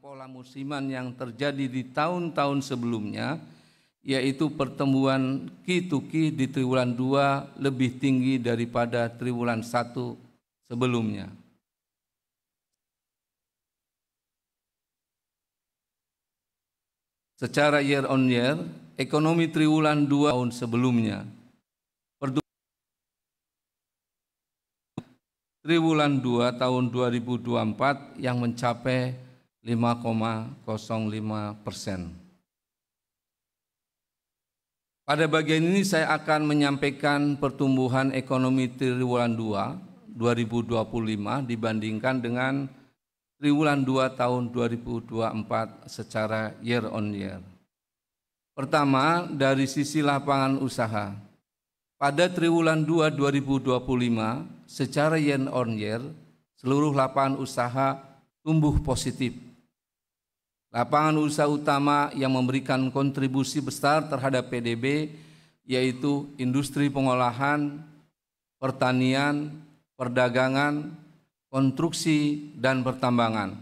pola musiman yang terjadi di tahun-tahun sebelumnya, yaitu pertumbuhan Q2Q di triwulan 2 lebih tinggi daripada triwulan 1 sebelumnya. Secara year on year, ekonomi triwulan 2 tahun sebelumnya. Triwulan 2 tahun 2024 yang mencapai 5,05%. Pada bagian ini saya akan menyampaikan pertumbuhan ekonomi triwulan 2 2025 dibandingkan dengan triwulan 2 tahun 2024 secara year on year. Pertama, dari sisi lapangan usaha. Pada triwulan 2 2025, secara year on year, seluruh lapangan usaha tumbuh positif. Lapangan usaha utama yang memberikan kontribusi besar terhadap PDB yaitu industri pengolahan, pertanian, perdagangan, konstruksi, dan pertambangan.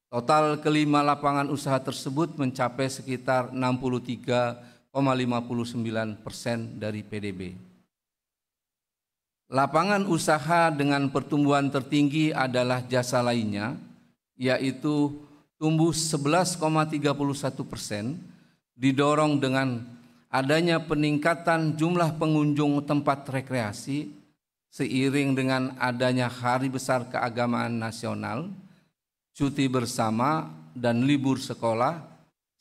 Total kelima lapangan usaha tersebut mencapai sekitar 63,59% dari PDB. Lapangan usaha dengan pertumbuhan tertinggi adalah jasa lainnya, yaitu tumbuh 11,31%, didorong dengan adanya peningkatan jumlah pengunjung tempat rekreasi seiring dengan adanya Hari Besar Keagamaan Nasional, cuti bersama, dan libur sekolah,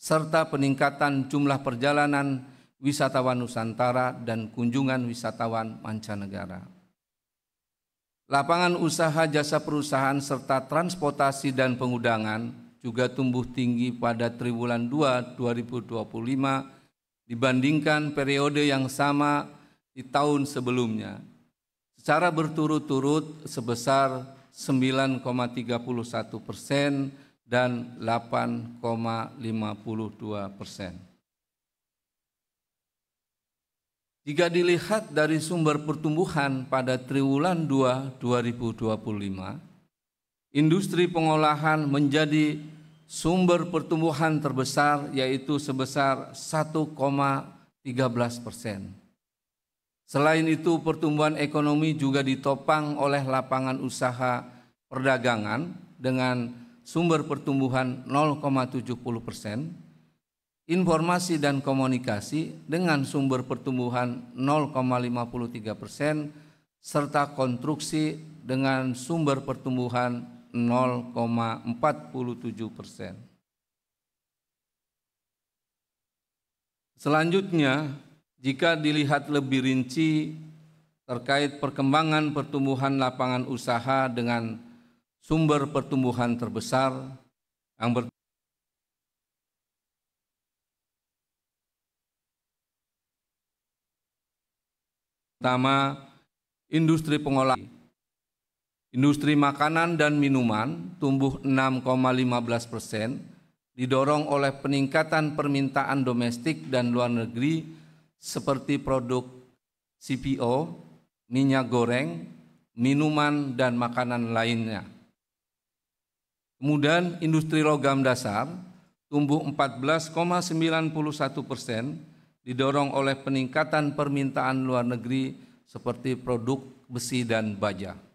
serta peningkatan jumlah perjalanan wisatawan Nusantara dan kunjungan wisatawan mancanegara. Lapangan usaha jasa perusahaan serta transportasi dan pengudangan juga tumbuh tinggi pada triwulan 2 2025 dibandingkan periode yang sama di tahun sebelumnya, secara berturut-turut sebesar 9,31% dan 8,52%. Jika dilihat dari sumber pertumbuhan pada triwulan 2 2025, industri pengolahan menjadi sumber pertumbuhan terbesar yaitu sebesar 1,13%. Selain itu, pertumbuhan ekonomi juga ditopang oleh lapangan usaha perdagangan dengan sumber pertumbuhan 0,70%, informasi dan komunikasi dengan sumber pertumbuhan 0,53%, serta konstruksi dengan sumber pertumbuhan 0,47%. Selanjutnya, jika dilihat lebih rinci terkait perkembangan pertumbuhan lapangan usaha dengan sumber pertumbuhan terbesar yang pertama, industri pengolahan. Industri makanan dan minuman tumbuh 6,15%, didorong oleh peningkatan permintaan domestik dan luar negeri seperti produk CPO, minyak goreng, minuman, dan makanan lainnya. Kemudian industri logam dasar tumbuh 14,91%, didorong oleh peningkatan permintaan luar negeri seperti produk besi dan baja.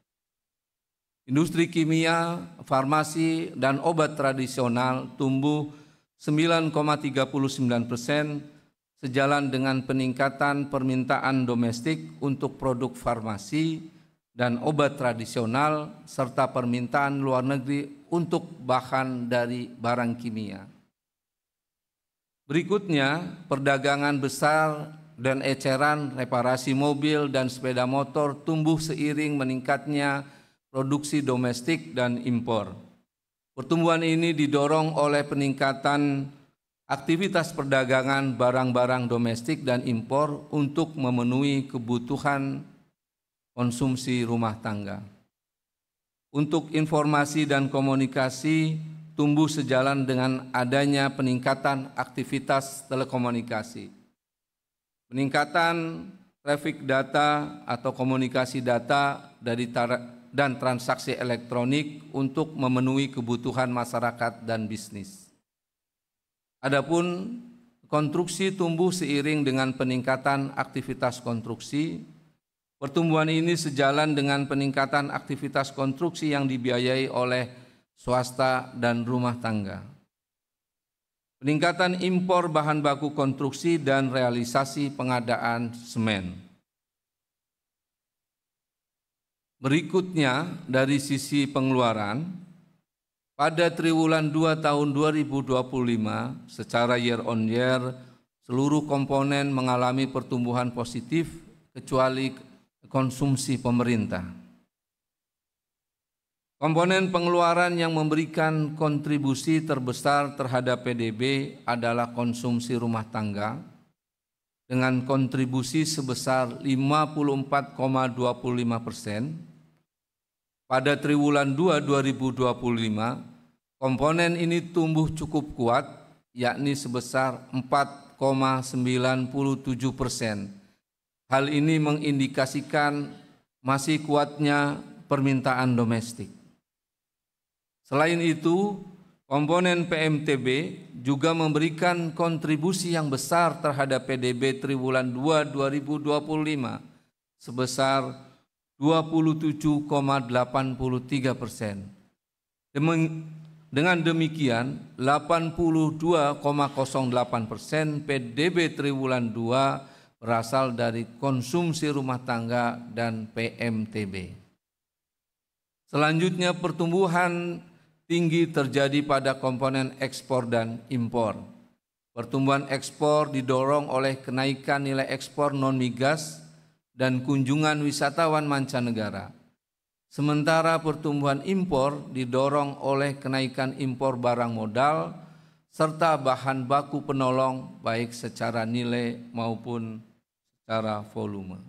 Industri kimia, farmasi, dan obat tradisional tumbuh 9,39%, sejalan dengan peningkatan permintaan domestik untuk produk farmasi dan obat tradisional, serta permintaan luar negeri untuk bahan dari barang kimia. Berikutnya, perdagangan besar dan eceran, reparasi mobil dan sepeda motor tumbuh seiring meningkatnya produksi domestik dan impor. Pertumbuhan ini didorong oleh peningkatan aktivitas perdagangan barang-barang domestik dan impor untuk memenuhi kebutuhan konsumsi rumah tangga. Untuk informasi dan komunikasi tumbuh sejalan dengan adanya peningkatan aktivitas telekomunikasi. Peningkatan traffic data atau komunikasi data dan transaksi elektronik untuk memenuhi kebutuhan masyarakat dan bisnis. Adapun konstruksi tumbuh seiring dengan peningkatan aktivitas konstruksi. Pertumbuhan ini sejalan dengan peningkatan aktivitas konstruksi yang dibiayai oleh swasta dan rumah tangga. Peningkatan impor bahan baku konstruksi dan realisasi pengadaan semen. Berikutnya dari sisi pengeluaran, pada triwulan 2 tahun 2025 secara year on year seluruh komponen mengalami pertumbuhan positif kecuali konsumsi pemerintah. Komponen pengeluaran yang memberikan kontribusi terbesar terhadap PDB adalah konsumsi rumah tangga dengan kontribusi sebesar 54,25%. Pada triwulan 2 2025, komponen ini tumbuh cukup kuat, yakni sebesar 4,97%. Hal ini mengindikasikan masih kuatnya permintaan domestik. Selain itu, komponen PMTB juga memberikan kontribusi yang besar terhadap PDB triwulan 2 2025 sebesar 27,83%. Dengan demikian, 82,08% PDB triwulan 2 berasal dari konsumsi rumah tangga dan PMTB. Selanjutnya, pertumbuhan tinggi terjadi pada komponen ekspor dan impor. Pertumbuhan ekspor didorong oleh kenaikan nilai ekspor non-migas dan kunjungan wisatawan mancanegara. Sementara pertumbuhan impor didorong oleh kenaikan impor barang modal serta bahan baku penolong baik secara nilai maupun secara volume.